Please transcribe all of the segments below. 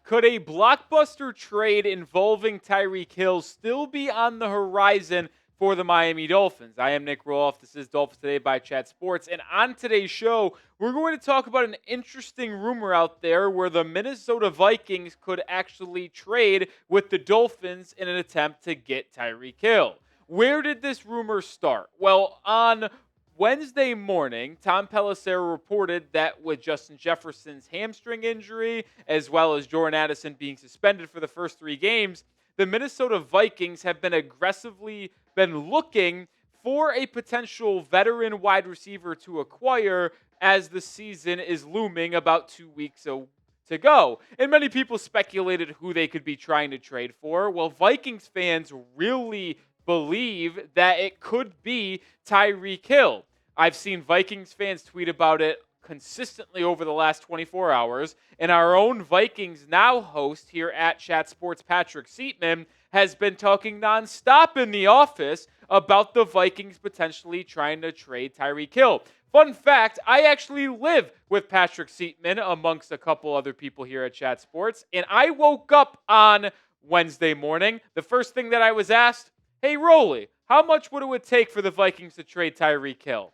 Could a blockbuster trade involving Tyreek Hill still be on the horizon for the Miami Dolphins? I am Nic Rohloff. This is Dolphins Today by Chat Sports. And on today's show, we're going to talk about an interesting rumor out there where the Minnesota Vikings could actually trade with the Dolphins in an attempt to get Tyreek Hill. Where did this rumor start? Well, on Wednesday morning, Tom Pelissero reported that with Justin Jefferson's hamstring injury, as well as Jordan Addison being suspended for the first 3 games, the Minnesota Vikings have been aggressively looking for a potential veteran wide receiver to acquire as the season is looming about 2 weeks to go. And many people speculated who they could be trying to trade for. Well, Vikings fans really believe that it could be Tyreek Hill. I've seen Vikings fans tweet about it consistently over the last 24 hours, and our own Vikings Now host here at Chat Sports, Patrick Seatman, has been talking nonstop in the office about the Vikings potentially trying to trade Tyreek Hill. Fun fact, I actually live with Patrick Seatman amongst a couple other people here at Chat Sports, and I woke up on Wednesday morning. The first thing that I was asked, hey, Rolly, how much would it take for the Vikings to trade Tyreek Hill?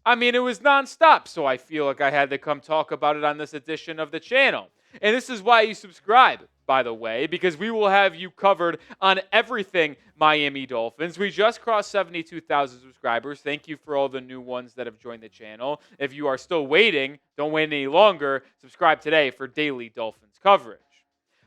I mean, it was nonstop, so I feel like I had to come talk about it on this edition of the channel. And this is why you subscribe, by the way, because we will have you covered on everything Miami Dolphins. We just crossed 72,000 subscribers. Thank you for all the new ones that have joined the channel. If you are still waiting, don't wait any longer. Subscribe today for daily Dolphins coverage.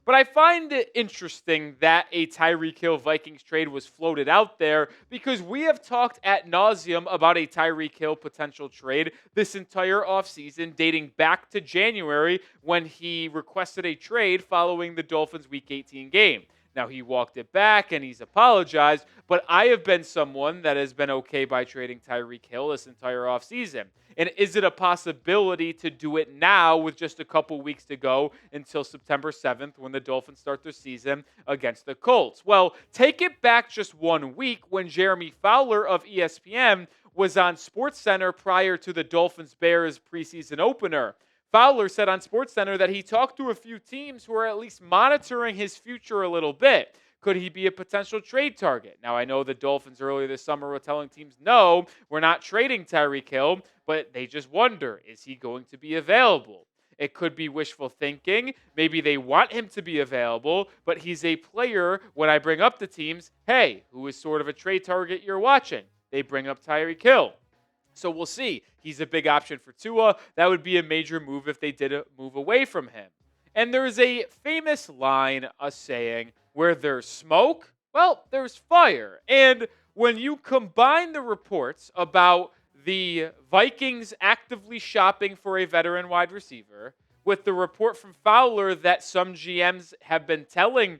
But I find it interesting that a Tyreek Hill Vikings trade was floated out there because we have talked ad nauseum about a Tyreek Hill potential trade this entire offseason, dating back to January when he requested a trade following the Dolphins' Week 18 game. Now, he walked it back and he's apologized, but I have been someone that has been okay by trading Tyreek Hill this entire offseason. And is it a possibility to do it now with just a couple weeks to go until September 7th when the Dolphins start their season against the Colts? Well, take it back just 1 week when Jeremy Fowler of ESPN was on SportsCenter prior to the Dolphins-Bears preseason opener. Fowler said on SportsCenter that he talked to a few teams who are at least monitoring his future a little bit. Could he be a potential trade target? Now, I know the Dolphins earlier this summer were telling teams, no, we're not trading Tyreek Hill, but they just wonder, is he going to be available? It could be wishful thinking. Maybe they want him to be available, but he's a player. When I bring up the teams, hey, who is sort of a trade target you're watching? They bring up Tyreek Hill. So we'll see. He's a big option for Tua. That would be a major move if they did move away from him. And there's a famous line, a saying, where there's smoke, well, there's fire. And when you combine the reports about the Vikings actively shopping for a veteran wide receiver with the report from Fowler that some GMs have been telling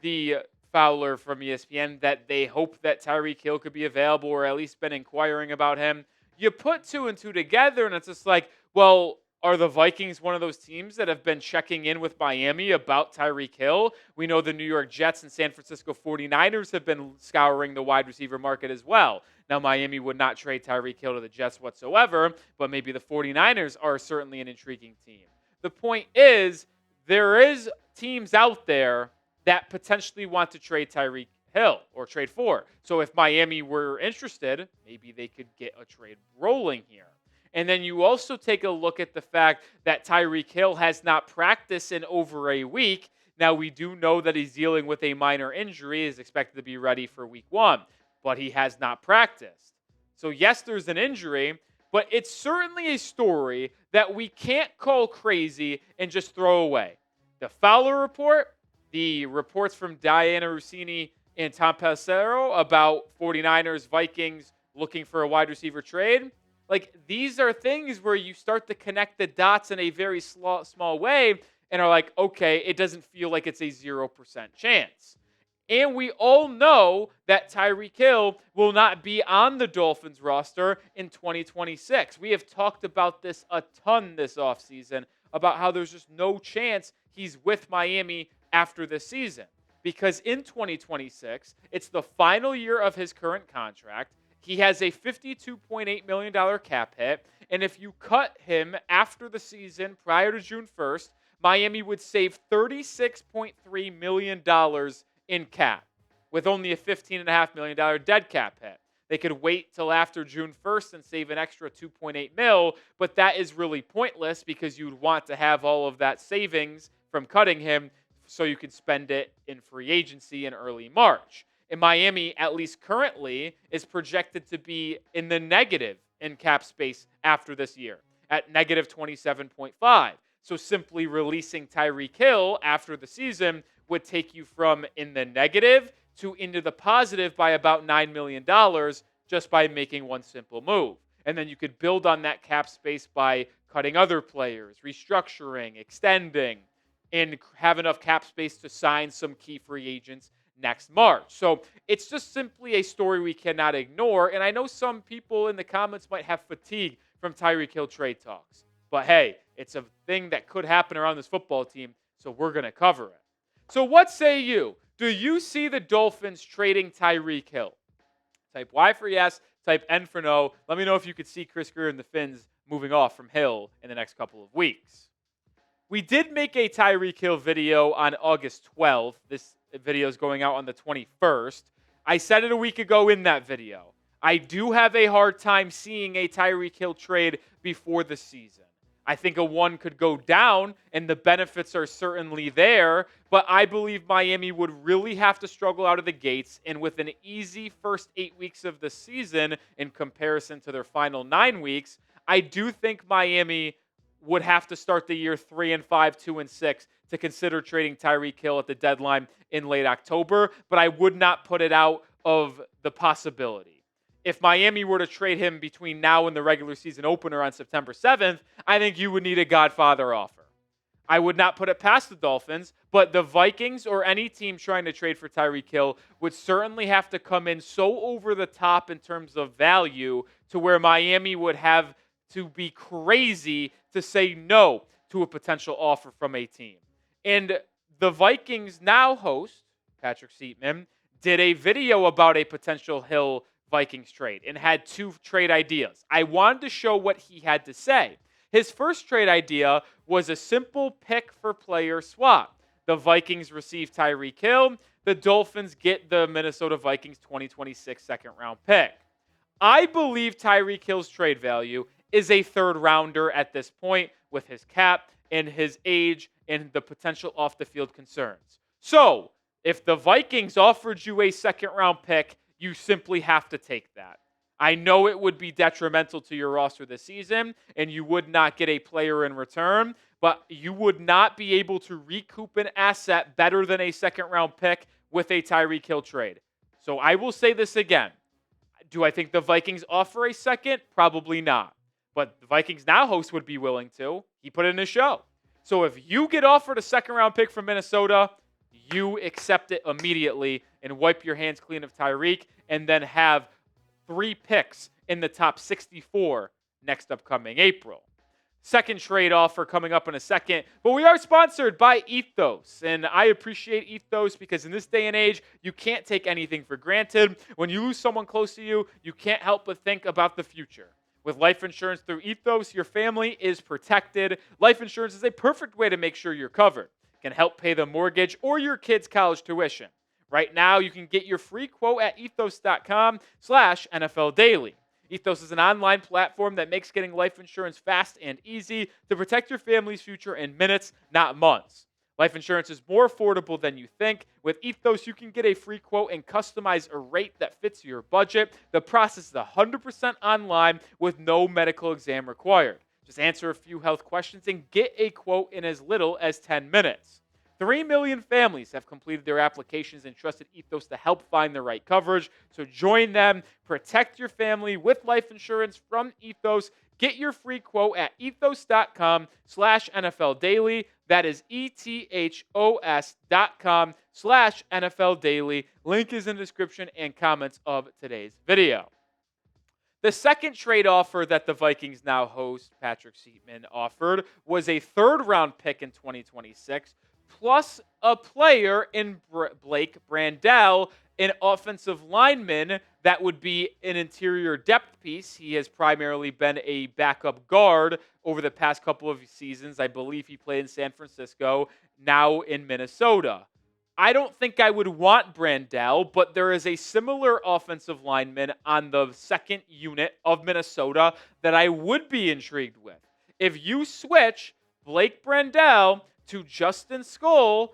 the Fowler from ESPN that they hope that Tyreek Hill could be available or at least been inquiring about him, you put 2 and 2 together, and it's just like, well, are the Vikings one of those teams that have been checking in with Miami about Tyreek Hill? We know the New York Jets and San Francisco 49ers have been scouring the wide receiver market as well. Now, Miami would not trade Tyreek Hill to the Jets whatsoever, but maybe the 49ers are certainly an intriguing team. The point is, there is teams out there that potentially want to trade Tyreek Hill or trade for. So if Miami were interested, maybe they could get a trade rolling here. And then you also take a look at the fact that Tyreek Hill has not practiced in over a week. Now, we do know that he's dealing with a minor injury, is expected to be ready for week 1, but he has not practiced. So yes, there's an injury, but it's certainly a story that we can't call crazy and just throw away. The Fowler report, the reports from Diana Rossini and Tom Pelissero about 49ers, Vikings looking for a wide receiver trade. Like, these are things where you start to connect the dots in a very small way and are like, okay, it doesn't feel like it's a 0% chance. And we all know that Tyreek Hill will not be on the Dolphins roster in 2026. We have talked about this a ton this offseason, about how there's just no chance he's with Miami after this season. Because in 2026, it's the final year of his current contract. He has a $52.8 million cap hit. And if you cut him after the season, prior to June 1st, Miami would save $36.3 million in cap with only a $15.5 million dead cap hit. They could wait till after June 1st and save an extra $2.8 million, but that is really pointless because you'd want to have all of that savings from cutting him so you can spend it in free agency in early March. And Miami, at least currently, is projected to be in the negative in cap space after this year at negative 27.5. So simply releasing Tyreek Hill after the season would take you from in the negative to into the positive by about $9 million just by making one simple move. And then you could build on that cap space by cutting other players, restructuring, extending, and have enough cap space to sign some key free agents next March. So it's just simply a story we cannot ignore. And I know some people in the comments might have fatigue from Tyreek Hill trade talks. But hey, it's a thing that could happen around this football team, so we're going to cover it. So what say you? Do you see the Dolphins trading Tyreek Hill? Type Y for yes, type N for no. Let me know if you could see Chris Greer and the Finns moving off from Hill in the next couple of weeks. We did make a Tyreek Hill video on August 12th. This video is going out on the 21st. I said it a week ago in that video. I do have a hard time seeing a Tyreek Hill trade before the season. I think a one could go down, and the benefits are certainly there, but I believe Miami would really have to struggle out of the gates, and with an easy first 8 weeks of the season in comparison to their final 9 weeks, I do think Miami would have to start the year 3-5, 2-6 to consider trading Tyreek Hill at the deadline in late October, but I would not put it out of the possibility. If Miami were to trade him between now and the regular season opener on September 7th, I think you would need a Godfather offer. I would not put it past the Dolphins, but the Vikings or any team trying to trade for Tyreek Hill would certainly have to come in so over the top in terms of value to where Miami would have to be crazy to say no to a potential offer from a team. And the Vikings now host, Patrick Seatman, did a video about a potential Hill Vikings trade and had 2 trade ideas. I wanted to show what he had to say. His first trade idea was a simple pick for player swap. The Vikings receive Tyreek Hill. The Dolphins get the Minnesota Vikings 2026 second round pick. I believe Tyreek Hill's trade value is a third rounder at this point with his cap and his age and the potential off the field concerns. So if the Vikings offered you a second round pick, you simply have to take that. I know it would be detrimental to your roster this season, and you would not get a player in return, but you would not be able to recoup an asset better than a second-round pick with a Tyreek Hill trade. So I will say this again. Do I think the Vikings offer a second? Probably not. But the Vikings now host would be willing to. He put it in his show. So if you get offered a second-round pick from Minnesota, you accept it immediately and wipe your hands clean of Tyreek and then have 3 picks in the top 64 next upcoming April. Second trade offer coming up in a second, but we are sponsored by Ethos, and I appreciate Ethos because in this day and age, you can't take anything for granted. When you lose someone close to you, you can't help but think about the future. With life insurance through Ethos, your family is protected. Life insurance is a perfect way to make sure you're covered. Can help pay the mortgage or your kids' college tuition. Right now, you can get your free quote at ethos.com/NFL Daily. Ethos is an online platform that makes getting life insurance fast and easy to protect your family's future in minutes, not months. Life insurance is more affordable than you think. With Ethos, you can get a free quote and customize a rate that fits your budget. The process is 100% online with no medical exam required. Just answer a few health questions and get a quote in as little as 10 minutes. 3 million families have completed their applications and trusted Ethos to help find the right coverage. So join them. Protect your family with life insurance from Ethos. Get your free quote at ethos.com/NFL Daily. That is ethos.com/NFL Daily. Link is in the description and comments of today's video. The second trade offer that the Vikings now host, Patrick Seatman, offered was a third-round pick in 2026, plus a player in Blake Brandel an offensive lineman that would be an interior depth piece. He has primarily been a backup guard over the past couple of seasons. I believe he played in San Francisco, now in Minnesota. I don't think I would want Brandel, but there is a similar offensive lineman on the second unit of Minnesota that I would be intrigued with. If you switch Blake Brandel to Justin Skoll,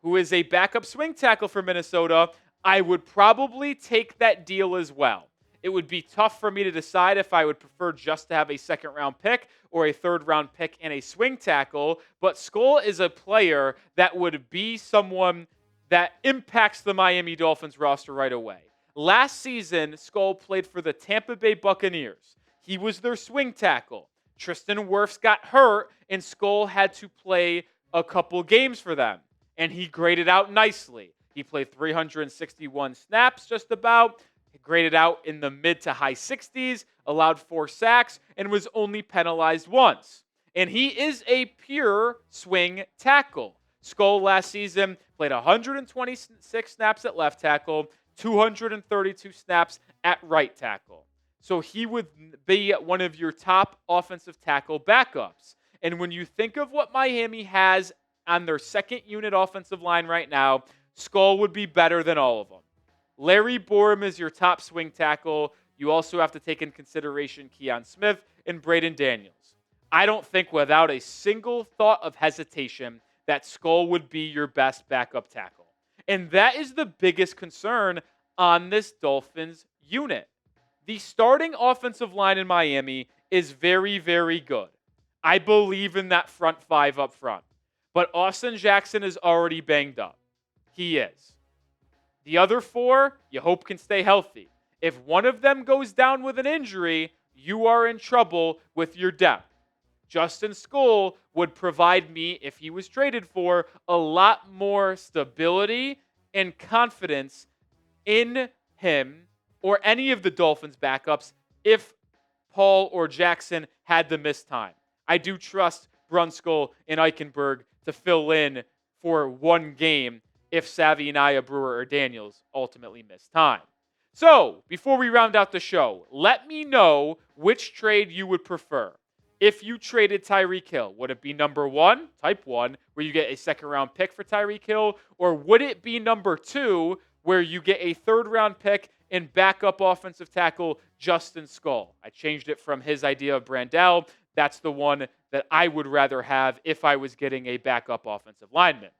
who is a backup swing tackle for Minnesota, I would probably take that deal as well. It would be tough for me to decide if I would prefer just to have a second-round pick or a third-round pick and a swing tackle, but Skoll is a player that would be someone that impacts the Miami Dolphins roster right away. Last season, Skoll played for the Tampa Bay Buccaneers. He was their swing tackle. Tristan Wirfs got hurt, and Skoll had to play a couple games for them, and he graded out nicely. He played 361 snaps just about. He graded out in the mid to high 60s, allowed 4 sacks, and was only penalized once. And he is a pure swing tackle. Skoll last season played 126 snaps at left tackle, 232 snaps at right tackle. So he would be one of your top offensive tackle backups. And when you think of what Miami has on their second unit offensive line right now, Skoll would be better than all of them. Larry Borom is your top swing tackle. You also have to take in consideration Keon Smith and Braden Daniels. I don't think without a single thought of hesitation that Skoll would be your best backup tackle. And that is the biggest concern on this Dolphins unit. The starting offensive line in Miami is very, very good. I believe in that front 5 up front. But Austin Jackson is already banged up. He is. The other 4, you hope can stay healthy. If one of them goes down with an injury, you are in trouble with your depth. Justin Skoll would provide me, if he was traded for, a lot more stability and confidence in him or any of the Dolphins backups if Paul or Jackson had the missed time. I do trust Brunskill and Eichenberg to fill in for one game if Savianaya, Brewer, or Daniels ultimately miss time. So, before we round out the show, let me know which trade you would prefer. If you traded Tyreek Hill, would it be number 1, type 1, where you get a second-round pick for Tyreek Hill, or would it be number 2, where you get a third-round pick and backup offensive tackle Justin Skoll? I changed it from his idea of Brandel. That's the one that I would rather have if I was getting a backup offensive lineman.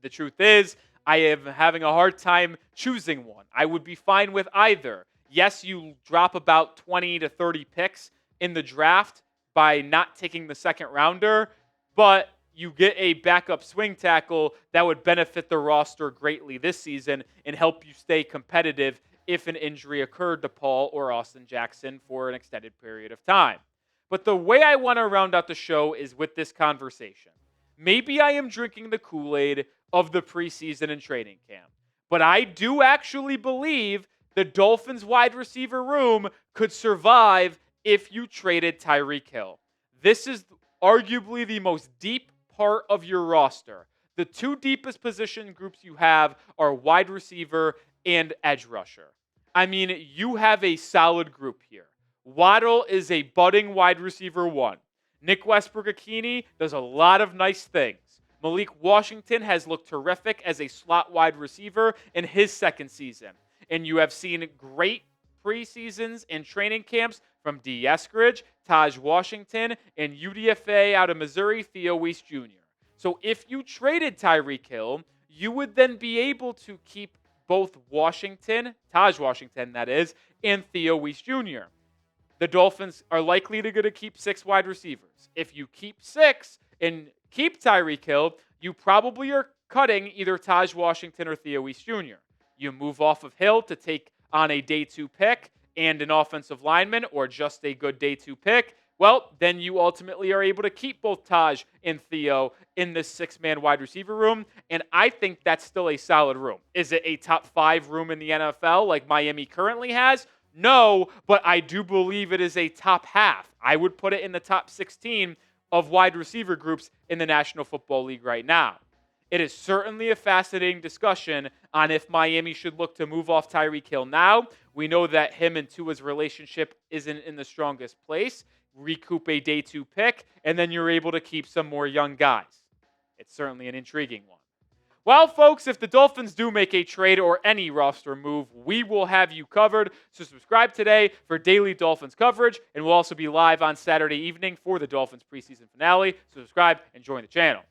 The truth is, I am having a hard time choosing one. I would be fine with either. Yes, you drop about 20 to 30 picks in the draft by not taking the second rounder, but you get a backup swing tackle that would benefit the roster greatly this season and help you stay competitive if an injury occurred to Paul or Austin Jackson for an extended period of time. But the way I want to round out the show is with this conversation. Maybe I am drinking the Kool-Aid of the preseason and training camp, but I do actually believe the Dolphins wide receiver room could survive if you traded Tyreek Hill. This is arguably the most deep part of your roster. The 2 deepest position groups you have are wide receiver and edge rusher. I mean, you have a solid group here. Waddle is a budding wide receiver 1. Nick Westbrook-Ikhine does a lot of nice things. Malik Washington has looked terrific as a slot wide receiver in his second season. And you have seen great preseasons and training camps from D. Eskridge, Taj Washington, and UDFA out of Missouri, Theo Weiss Jr. So if you traded Tyreek Hill, you would then be able to keep both Washington, Taj Washington that is, and Theo Weiss Jr. The Dolphins are likely to keep 6 wide receivers. If you keep 6 and keep Tyreek Hill, you probably are cutting either Taj Washington or Theo Weiss Jr. You move off of Hill to take on a day 2 pick and an offensive lineman or just a good day 2 pick. Well, then you ultimately are able to keep both Taj and Theo in this 6-man wide receiver room, and I think that's still a solid room. Is it a top 5 room in the NFL like Miami currently has? No, but I do believe it is a top half. I would put it in the top 16 of wide receiver groups in the National Football League right now. It is certainly a fascinating discussion on if Miami should look to move off Tyreek Hill now. We know that him and Tua's relationship isn't in the strongest place. Recoup a day 2 pick, and then you're able to keep some more young guys. It's certainly an intriguing one. Well, folks, if the Dolphins do make a trade or any roster move, we will have you covered. So subscribe today for daily Dolphins coverage, and we'll also be live on Saturday evening for the Dolphins preseason finale. So subscribe and join the channel.